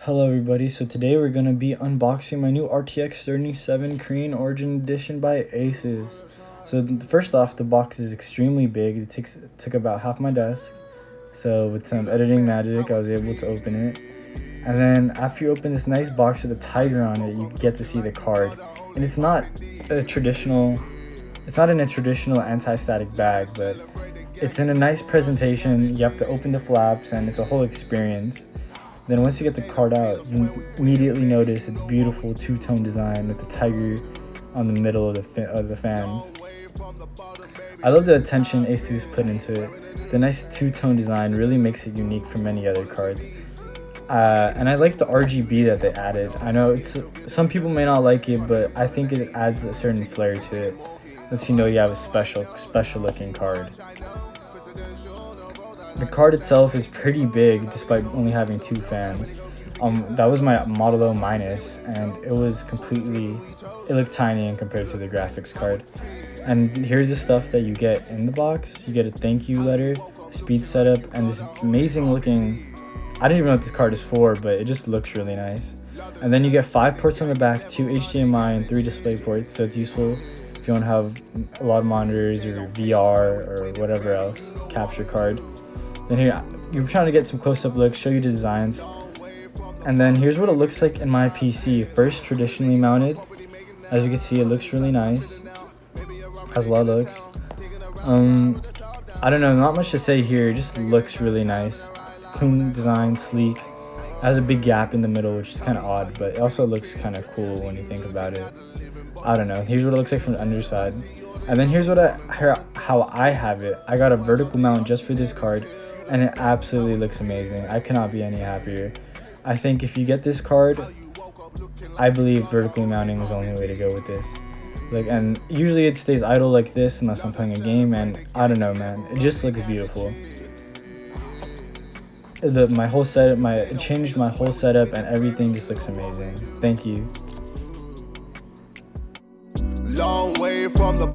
Hello everybody, so today we're going to be unboxing my new RTX 37 Korean Origin Edition by ASUS. So first off, the box is extremely big. It took about half my desk. So with some editing magic, I was able to open it. And then after you open this nice box with a tiger on it, you get to see the card. And it's not in a traditional anti-static bag, but it's in a nice presentation. You have to open the flaps and it's a whole experience. Then once you get the card out, you immediately notice its beautiful two-tone design with the tiger on the middle of the fans. I love the attention ASUS put into it. The nice two-tone design really makes it unique from many other cards. And I like the RGB that they added. I know some people may not like it, but I think it adds a certain flair to it. Lets you know you have a special looking card. The card itself is pretty big despite only having two fans. That was my Model O minus, and it looked tiny in compared to the graphics card. And here's the stuff that you get in the box. You get a thank you letter, speed setup, and this amazing looking, I don't even know what this card is for, but it just looks really nice. And then you get 5 ports on the back, 2 HDMI and 3 display ports, so it's useful if you want to have a lot of monitors or VR or whatever else, capture card. Then here, you're trying to get some close-up looks, show you the designs. And then here's what it looks like in my PC. First, traditionally mounted. As you can see, it looks really nice. Has a lot of looks. I don't know, not much to say here. It just looks really nice. Clean design, sleek. It has a big gap in the middle, which is kind of odd, but it also looks kind of cool when you think about it. I don't know. Here's what it looks like from the underside. And then here's how I have it. I got a vertical mount just for this card, and it absolutely looks amazing. I cannot be any happier. I think if you get this card, I believe vertically mounting is the only way to go with this. And usually it stays idle like this unless I'm playing a game, and I don't know, man. It just looks beautiful. It changed my whole setup, and everything just looks amazing. Thank you. Long way from the